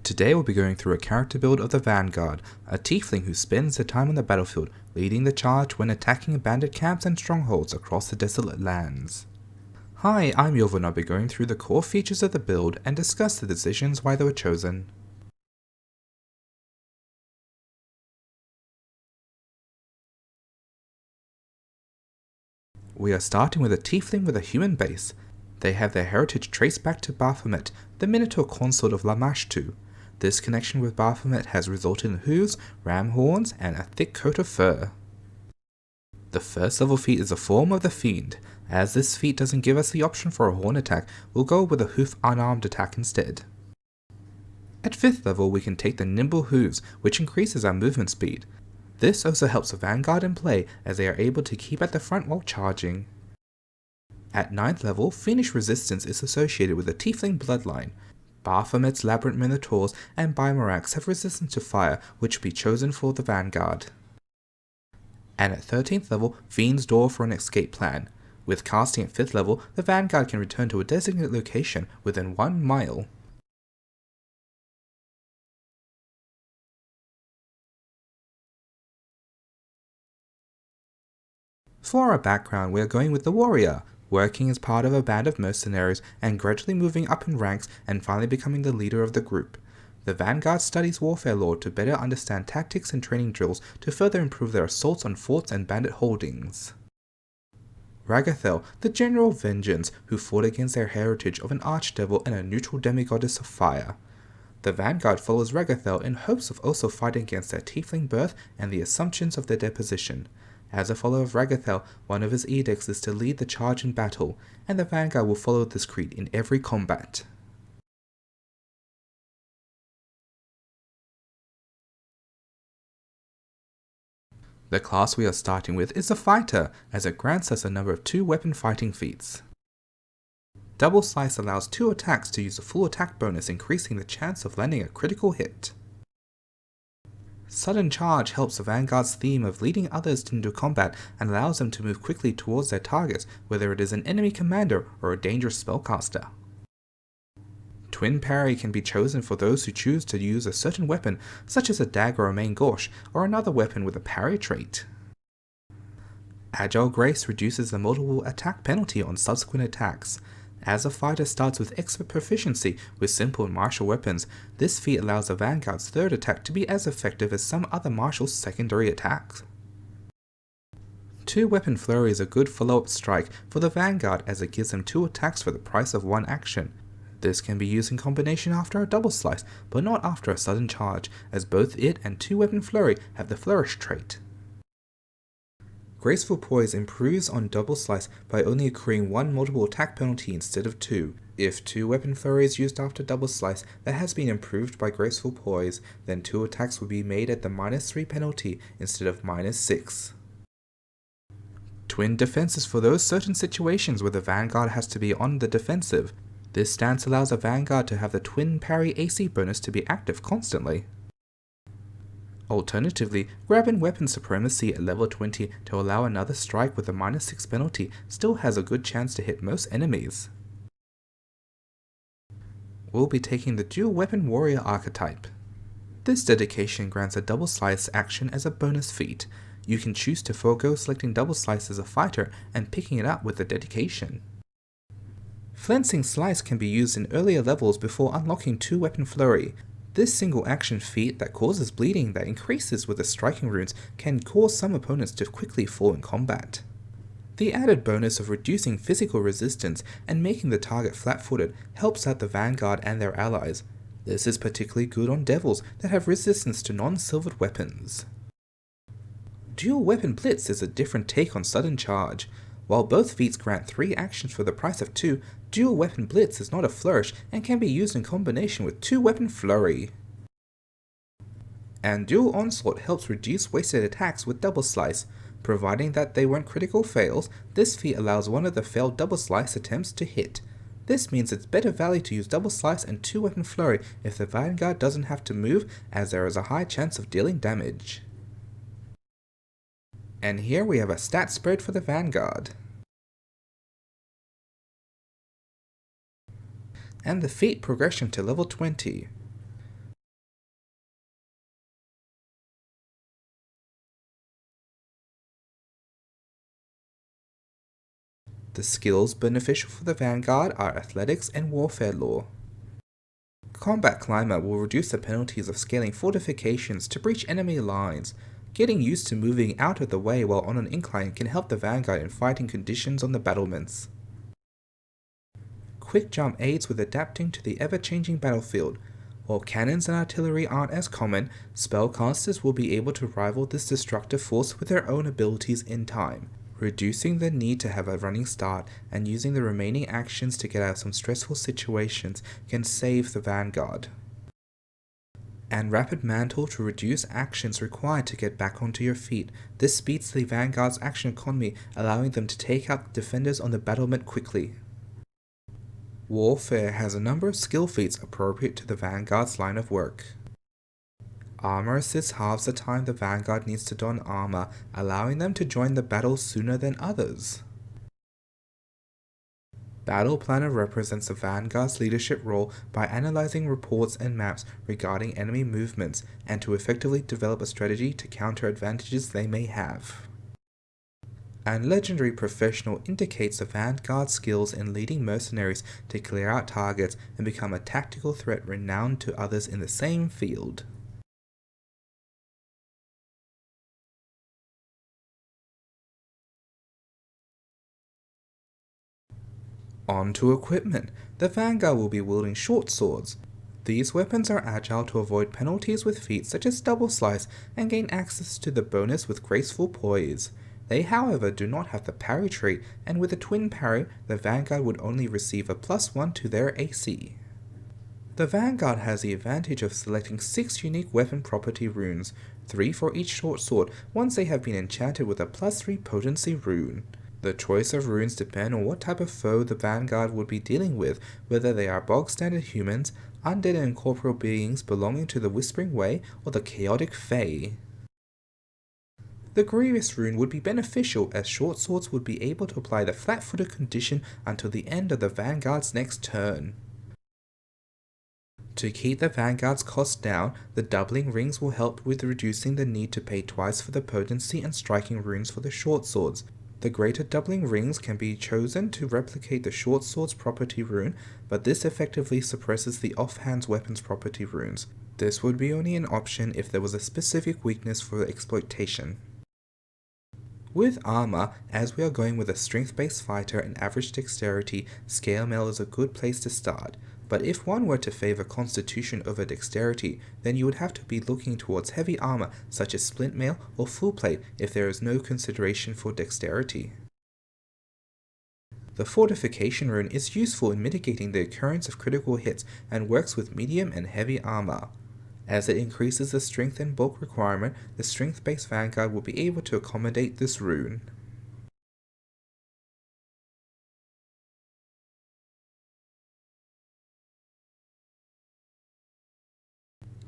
Today we'll be going through a character build of the Vanguard, a Tiefling who spends their time on the battlefield, leading the charge when attacking abandoned camps and strongholds across the desolate lands. Hi, I'm Yovo and I'll be going through the core features of the build and discuss the decisions why they were chosen. We are starting with a Tiefling with a human base. They have their heritage traced back to Baphomet, the Minotaur consort of Lamashtu. This connection with Baphomet has resulted in hooves, ram horns, and a thick coat of fur. The first level feat is a form of the Fiend. As this feat doesn't give us the option for a horn attack, we'll go with a hoof unarmed attack instead. At 5th level we can take the Nimble Hooves, which increases our movement speed. This also helps the Vanguard in play as they are able to keep at the front while charging. At 9th level, Fiendish Resistance is associated with the Tiefling bloodline. Baphomet's Labyrinth Minotaurs and Bimarax have resistance to fire, which will be chosen for the Vanguard. And at 13th level, Fiend's Door for an escape plan. With casting at 5th level, the Vanguard can return to a designated location within 1 mile. For our background, we are going with the Warrior, working as part of a band of mercenaries and gradually moving up in ranks and finally becoming the leader of the group. The Vanguard studies warfare lore to better understand tactics and training drills to further improve their assaults on forts and bandit holdings. Ragathel, the General of Vengeance, who fought against their heritage of an archdevil and a neutral demigoddess of fire. The Vanguard follows Ragathel in hopes of also fighting against their Tiefling birth and the assumptions of their deposition. As a follower of Ragathel, one of his edicts is to lead the charge in battle, and the Vanguard will follow this creed in every combat. The class we are starting with is the Fighter, as it grants us a number of 2-weapon fighting feats. Double Slice allows 2 attacks to use a full attack bonus, increasing the chance of landing a critical hit. Sudden Charge helps the Vanguard's theme of leading others into combat and allows them to move quickly towards their targets, whether it is an enemy commander or a dangerous spellcaster. Twin Parry can be chosen for those who choose to use a certain weapon, such as a dagger or main gauche, or another weapon with a parry trait. Agile Grace reduces the multiple attack penalty on subsequent attacks. As a fighter starts with expert proficiency with simple and martial weapons, this feat allows the Vanguard's 3rd attack to be as effective as some other martial's secondary attacks. 2-weapon flurry is a good follow-up strike for the Vanguard as it gives them 2 attacks for the price of 1 action. This can be used in combination after a double slice, but not after a sudden charge, as both it and 2-weapon flurry have the flourish trait. Graceful Poise improves on double slice by only accruing 1 multiple attack penalty instead of 2. If 2-weapon flurry is used after double slice that has been improved by Graceful Poise, then 2 attacks will be made at the -3 penalty instead of -6. Twin Defense is for those certain situations where the Vanguard has to be on the defensive. This stance allows a Vanguard to have the Twin Parry AC bonus to be active constantly. Alternatively, Grab and Weapon Supremacy at level 20 to allow another strike with a -6 penalty still has a good chance to hit most enemies. We'll be taking the Dual Weapon Warrior archetype. This dedication grants a double slice action as a bonus feat. You can choose to forego selecting double slice as a fighter and picking it up with the dedication. Flensing Slice can be used in earlier levels before unlocking 2-weapon flurry. This single action feat that causes bleeding that increases with the striking runes can cause some opponents to quickly fall in combat. The added bonus of reducing physical resistance and making the target flat-footed helps out the Vanguard and their allies. This is particularly good on devils that have resistance to non-silvered weapons. Dual Weapon Blitz is a different take on Sudden Charge. While both feats grant 3 actions for the price of 2, Dual Weapon Blitz is not a flourish and can be used in combination with 2-weapon flurry. And Dual Onslaught helps reduce wasted attacks with double slice. Providing that they weren't critical fails, this feat allows one of the failed double slice attempts to hit. This means it's better value to use double slice and 2-weapon flurry if the Vanguard doesn't have to move, as there is a high chance of dealing damage. And here we have a stat spread for the Vanguard. And the feat progression to level 20. The skills beneficial for the Vanguard are Athletics and Warfare Lore. Combat Climber will reduce the penalties of scaling fortifications to breach enemy lines. Getting used to moving out of the way while on an incline can help the Vanguard in fighting conditions on the battlements. Quick Jump aids with adapting to the ever-changing battlefield. While cannons and artillery aren't as common, spellcasters will be able to rival this destructive force with their own abilities in time, reducing the need to have a running start, and using the remaining actions to get out of some stressful situations can save the Vanguard. And Rapid Mantle to reduce actions required to get back onto your feet. This speeds the Vanguard's action economy, allowing them to take out defenders on the battlement quickly. Warfare has a number of skill feats appropriate to the Vanguard's line of work. Armor Assist halves the time the Vanguard needs to don armor, allowing them to join the battle sooner than others. Battle Planner represents the Vanguard's leadership role by analyzing reports and maps regarding enemy movements and to effectively develop a strategy to counter advantages they may have. And Legendary Professional indicates the Vanguard's skills in leading mercenaries to clear out targets and become a tactical threat renowned to others in the same field. On to equipment. The Vanguard will be wielding short swords. These weapons are agile to avoid penalties with feats such as double slice and gain access to the bonus with graceful poise. They, however, do not have the parry trait, and with a twin parry, the Vanguard would only receive a +1 to their AC. The Vanguard has the advantage of selecting 6 unique weapon property runes, 3 for each short sword once they have been enchanted with a +3 potency rune. The choice of runes depend on what type of foe the Vanguard would be dealing with, whether they are bog standard humans, undead and incorporeal beings belonging to the Whispering Way, or the chaotic Fae. The Grievous rune would be beneficial as short swords would be able to apply the flat-footed condition until the end of the Vanguard's next turn. To keep the Vanguard's cost down, the doubling rings will help with reducing the need to pay twice for the potency and striking runes for the short swords. The greater doubling rings can be chosen to replicate the short sword's property rune, but this effectively suppresses the offhand's weapons property runes. This would be only an option if there was a specific weakness for exploitation. With armor, as we are going with a strength-based fighter and average dexterity, scale mail is a good place to start. But if one were to favor constitution over dexterity, then you would have to be looking towards heavy armor such as splint mail or full plate if there is no consideration for dexterity. The fortification rune is useful in mitigating the occurrence of critical hits and works with medium and heavy armor. As it increases the strength and bulk requirement, the strength-based Vanguard will be able to accommodate this rune.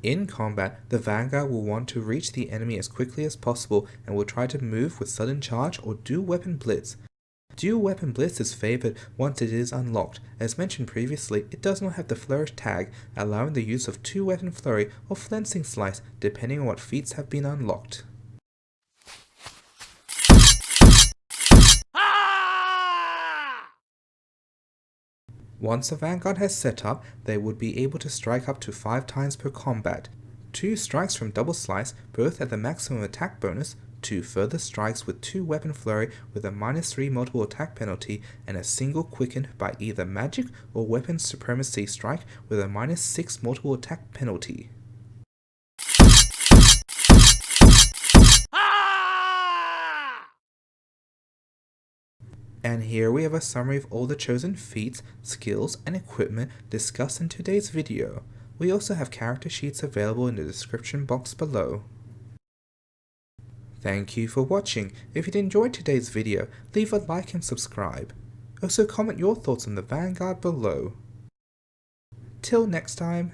In combat, the Vanguard will want to reach the enemy as quickly as possible and will try to move with sudden charge or dual weapon blitz. Dual weapon blitz is favored once it is unlocked. As mentioned previously, it does not have the flourish tag, allowing the use of 2 weapon flurry or flensing slice depending on what feats have been unlocked. Once the Vanguard has set up, they would be able to strike up to 5 times per combat. 2 strikes from double slice, both at the maximum attack bonus, 2 further strikes with 2 weapon flurry with a -3 multiple attack penalty, and a single quickened by either magic or weapon supremacy strike with a -6 multiple attack penalty. And here we have a summary of all the chosen feats, skills, and equipment discussed in today's video. We also have character sheets available in the description box below. Thank you for watching. If you enjoyed today's video, leave a like and subscribe. Also comment your thoughts on the Vanguard below. Till next time.